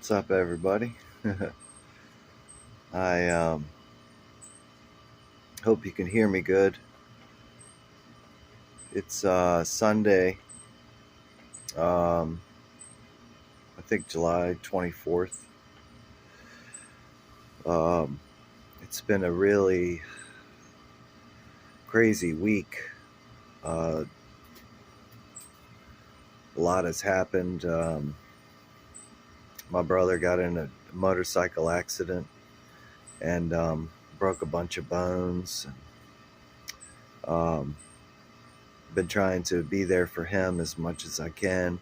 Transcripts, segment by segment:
What's up, everybody? I hope you can hear me good. It's Sunday, um, I think July 24th. Um, it's been a really crazy week. Uh, a lot has happened. My brother got in a motorcycle accident and broke a bunch of bones. Um, been trying to be there for him as much as I can.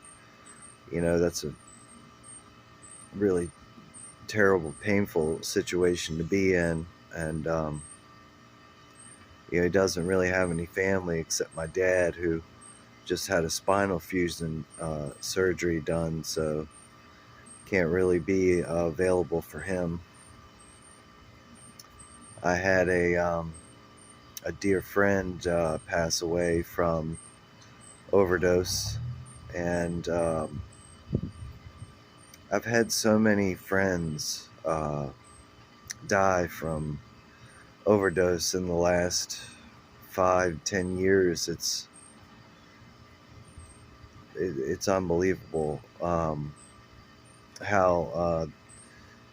That's a really terrible, painful situation to be in. And, he doesn't really have any family except my dad, who just had a spinal fusion surgery done, so can't really be available for him. I had a dear friend pass away from overdose, and I've had so many friends die from overdose in the last 5-10 years. It's unbelievable how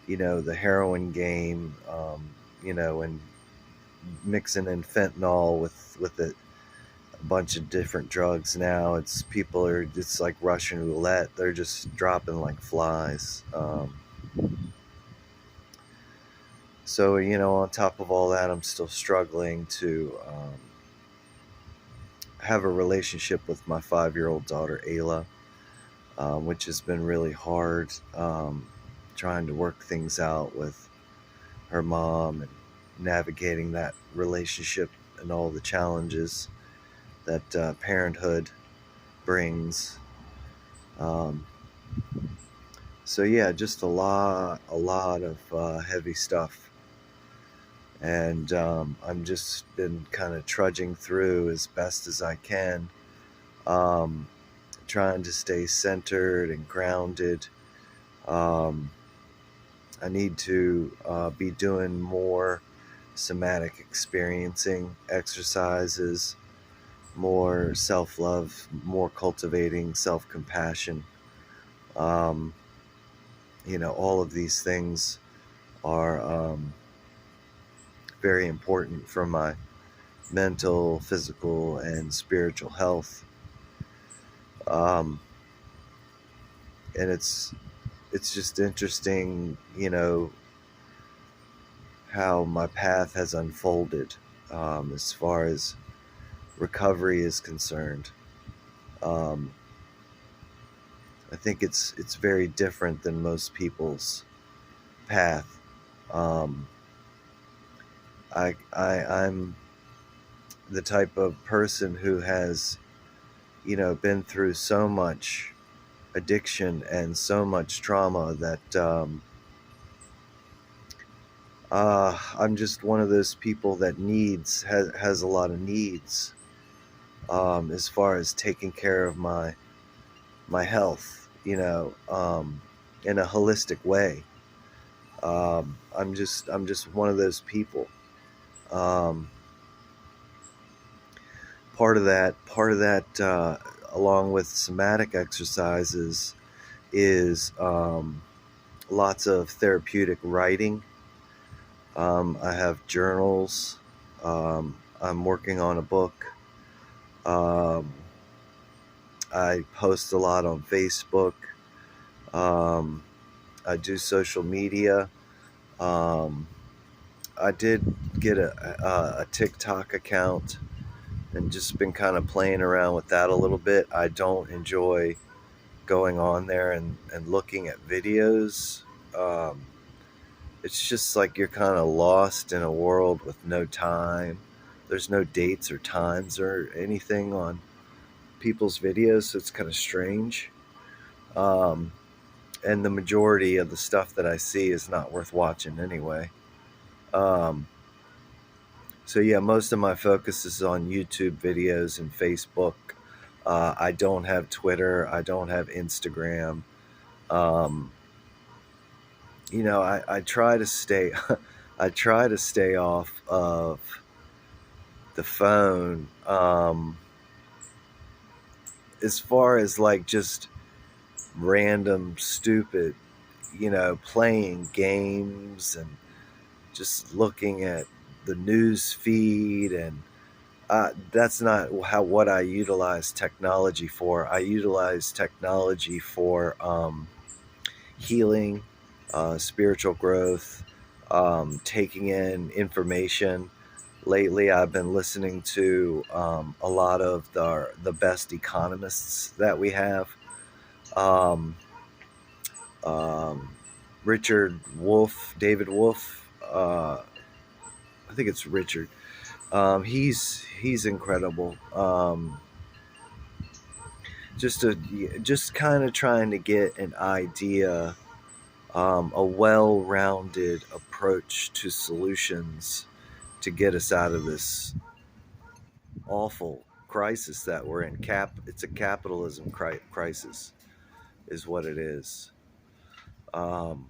the heroin game, and mixing in fentanyl with a bunch of different drugs. Now it's like Russian roulette. They're just dropping like flies. So on top of all that, I'm still struggling to have a relationship with my 5-year-old daughter Ayla, which has been really hard. Trying to work things out with her mom and navigating that relationship and all the challenges that parenthood brings. Um, so yeah, just a lot of heavy stuff, and I'm just been kind of trudging through as best as I can, um, trying to stay centered and grounded. Um, I need to be doing more somatic experiencing exercises, more self-love, more cultivating self-compassion. Um, all of these things are very important for my mental, physical, and spiritual health. Um, and it's just interesting, how my path has unfolded as far as recovery is concerned. Um, I think it's very different than most people's path. Um, I'm the type of person who has, been through so much addiction and so much trauma that I'm just one of those people that has a lot of needs, as far as taking care of my health, in a holistic way. I'm just one of those people. Um, part of that, along with somatic exercises, is lots of therapeutic writing. I have journals. I'm working on a book. Um, I post a lot on Facebook. Um, I do social media. Um, I did get a TikTok account and just been kind of playing around with that a little bit. I don't enjoy going on there and looking at videos. Um, it's just like you're kind of lost in a world with no time. There's no dates or times or anything on people's videos, so it's kind of strange. Um, and the majority of the stuff that I see is not worth watching anyway. Um, so yeah, most of my focus is on YouTube videos and Facebook. I don't have Twitter. I don't have Instagram. Um, I try to stay I try to stay off of the phone, as far as like just random stupid, playing games and just looking at the news feed. And that's not how what I utilize technology for. I utilize technology for healing, spiritual growth, taking in information. Lately, I've been listening to a lot of the best economists that we have. Um, um, Richard Wolf, David Wolf. I think it's Richard. He's incredible. Just kind of trying to get an idea, a well-rounded approach to solutions to get us out of this awful crisis that we're in. It's a capitalism crisis, is what it is. Um,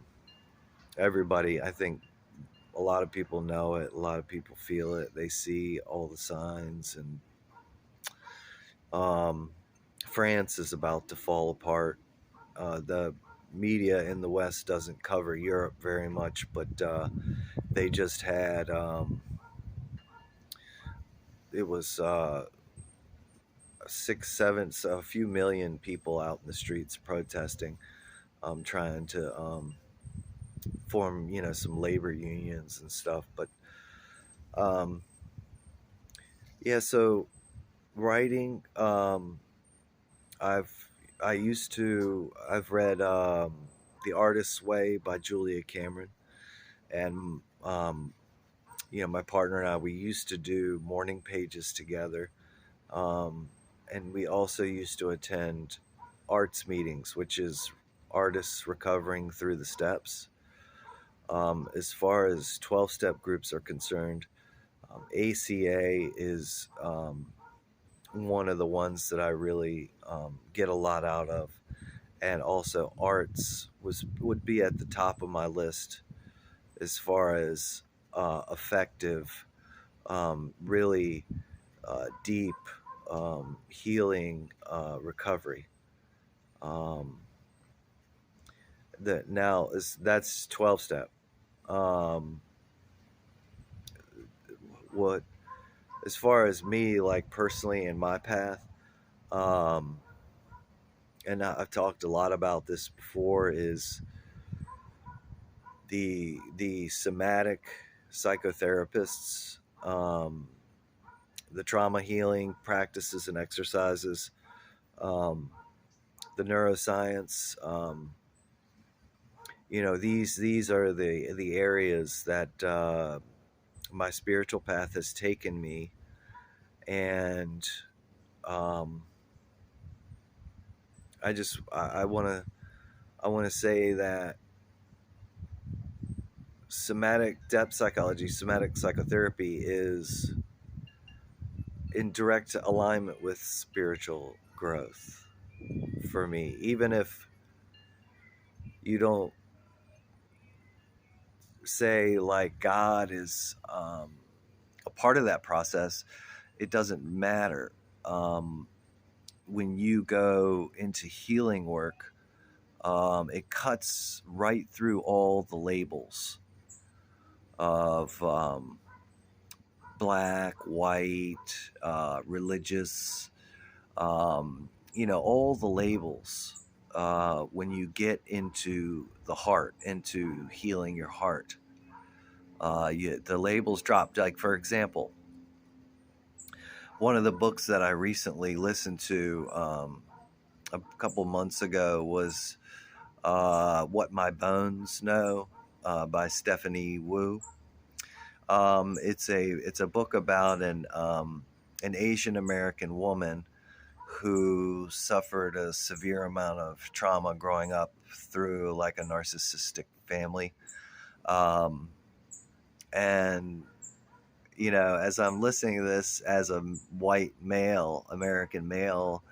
Everybody, I think, a lot of people know it. A lot of people feel it. They see all the signs, and um, France is about to fall apart. The media in the West doesn't cover Europe very much, but they just had it was 6, 7, so a few million people out in the streets protesting, trying to form some labor unions and stuff. But um, yeah, so writing, I've I've read The Artist's Way by Julia Cameron. And my partner and I, we used to do morning pages together. um, and we also used to attend arts meetings, which is artists recovering through the steps. As far as 12-step groups are concerned, ACA is one of the ones that I really get a lot out of. And also arts would be at the top of my list as far as effective, really deep healing, recovery. Um, that now is That's 12-step. Um, what As far as me, like personally in my path, um, and I've talked a lot about this before, is the somatic psychotherapists, the trauma healing practices and exercises, um, the neuroscience. These are the areas that my spiritual path has taken me. And um, I want to say that somatic depth psychology, somatic psychotherapy, is in direct alignment with spiritual growth for me. Even if you don't say like God is a part of that process, it doesn't matter. Um, when you go into healing work, it cuts right through all the labels of black, white, religious, all the labels. When you get into the heart, into healing your heart, the labels drop. Like, for example, one of the books that I recently listened to a couple months ago was What My Bones Know by Stephanie Wu. It's a book about an Asian American woman who suffered a severe amount of trauma growing up through like a narcissistic family. Um, and as I'm listening to this as a white male, American male,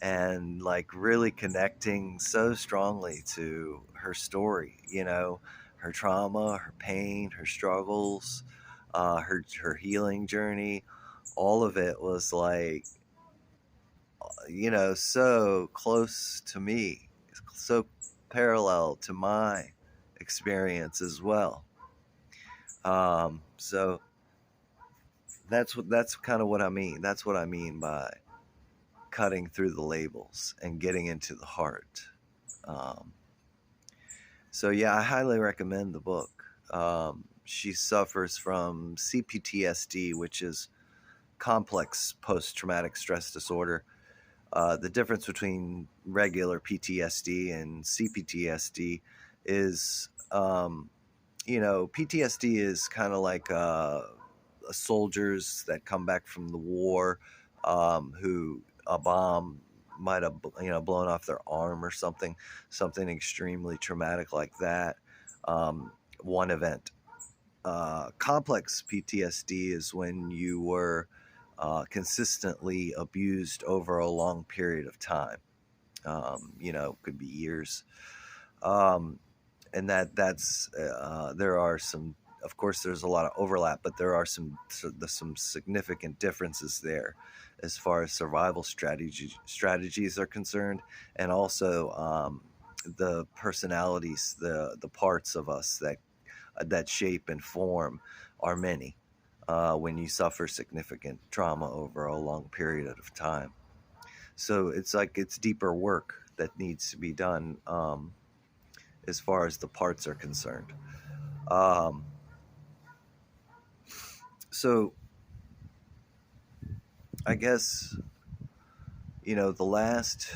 and like really connecting so strongly to her story, her trauma, her pain, her struggles, her healing journey. All of it was like, so close to me, so parallel to my experience as well. So that's kind of what I mean. That's what I mean by cutting through the labels and getting into the heart. Um, so yeah, I highly recommend the book. She suffers from CPTSD, which is complex post-traumatic stress disorder. The difference between regular PTSD and CPTSD is, PTSD is kind of like soldiers that come back from the war, who a bomb might have blown off their arm or something extremely traumatic like that. One event. Complex PTSD is when you were consistently abused over a long period of time. Could be years. And that's there are some. Of course, there's a lot of overlap, but there are some significant differences there, as far as survival strategies are concerned, and also the personalities, the parts of us that shape and form are many when you suffer significant trauma over a long period of time. So it's deeper work that needs to be done, as far as the parts are concerned. Um, so I guess, the last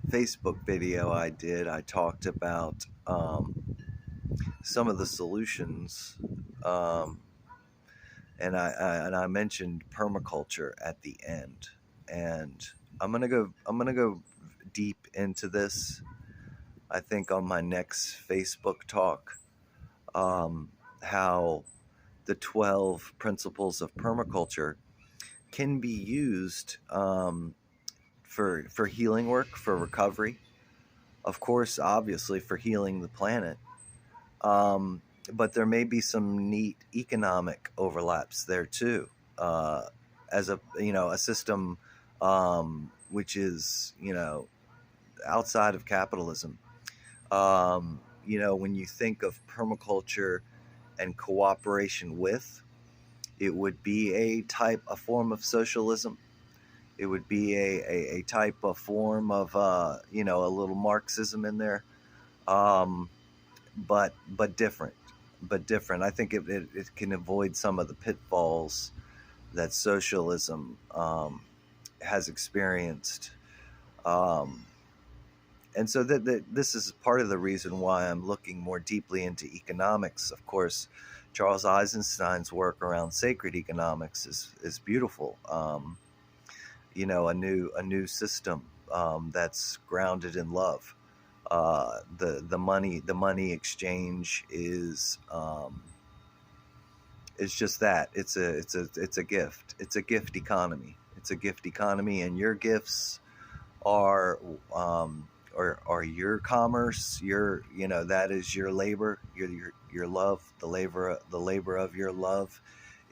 Facebook video I did, I talked about some of the solutions, um, and I mentioned permaculture at the end, and I'm gonna go deep into this. I think on my next Facebook talk, how the 12 principles of permaculture can be used, for healing work, for recovery, of course, obviously for healing the planet. Um, but there may be some neat economic overlaps there too, as a system, which is outside of capitalism. When you think of permaculture and cooperation with, it would be a form of socialism. It would be a type of form of a little Marxism in there, um, but different. But different. I think it can avoid some of the pitfalls that socialism has experienced. Um, and so this is part of the reason why I'm looking more deeply into economics. Of course, Charles Eisenstein's work around sacred economics is beautiful. A new system that's grounded in love. The money exchange is just that. It's a gift. It's a gift economy. It's a gift economy, and your gifts are are your commerce. That is your labor. Your love. The labor of your love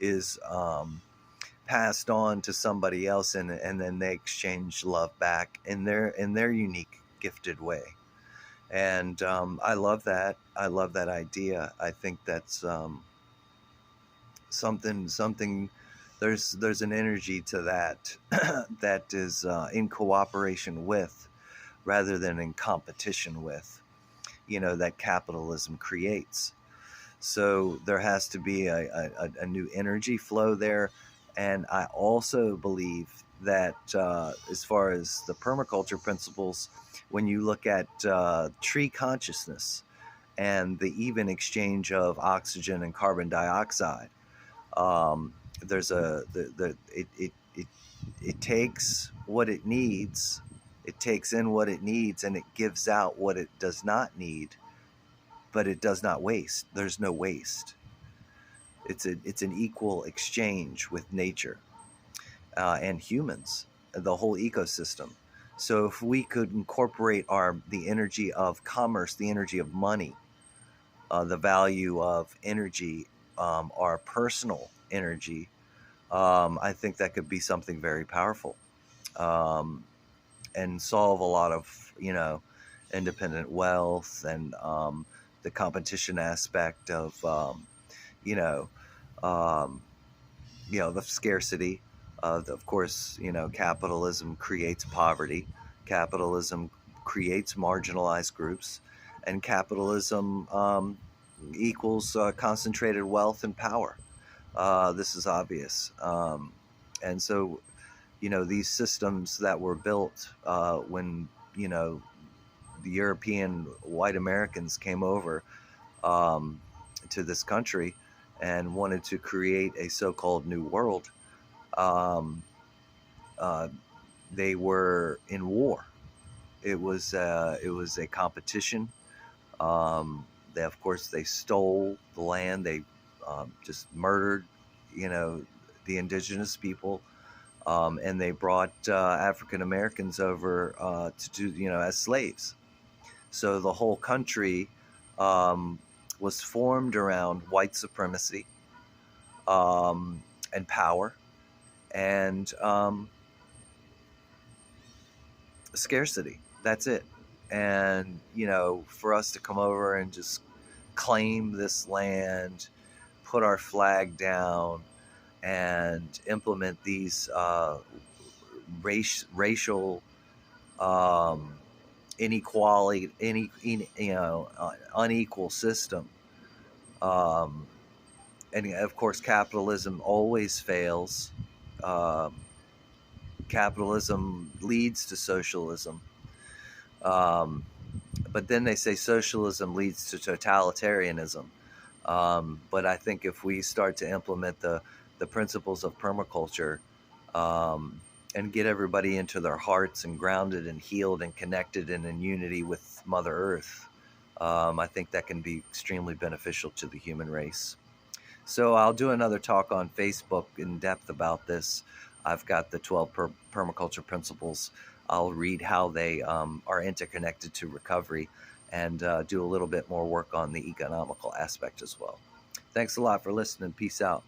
is passed on to somebody else, and then they exchange love back in their unique, gifted way. And I love that. I love that idea. I think that's something. There's an energy to that that is in cooperation with, rather than in competition with. That capitalism creates. So there has to be a new energy flow there. And I also believe that, as far as the permaculture principles, when you look at tree consciousness and the even exchange of oxygen and carbon dioxide, there's it takes what it needs, it takes in what it needs, and it gives out what it does not need, but it does not waste. There's no waste. It's an equal exchange with nature, and humans, the whole ecosystem. So if we could incorporate the energy of commerce, the energy of money, the value of energy, our personal energy, I think that could be something very powerful, um, and solve a lot of, independent wealth, and the competition aspect of, you know, um, the scarcity. Of course, capitalism creates poverty. Capitalism creates marginalized groups, and capitalism equals concentrated wealth and power. This is obvious. And so, these systems that were built when, the European white Americans came over um, to this country and wanted to create a so-called new world. Um, uh, they were in war. It was a competition. They, of course, they stole the land. They just murdered, you know, the indigenous people, and they brought African Americans over to do, as slaves. So the whole country um, was formed around white supremacy, um, and power, and scarcity. That's it. And, for us to come over and just claim this land, put our flag down, and implement these racial um, inequality, unequal system. Um, and of course, capitalism always fails. Um, Capitalism leads to socialism. Um, but then they say socialism leads to totalitarianism. But I think if we start to implement the principles of permaculture, um, and get everybody into their hearts and grounded and healed and connected and in unity with Mother Earth, I think that can be extremely beneficial to the human race. So I'll do another talk on Facebook in depth about this. I've got the 12 permaculture principles. I'll read how they are interconnected to recovery, and do a little bit more work on the economical aspect as well. Thanks a lot for listening. Peace out.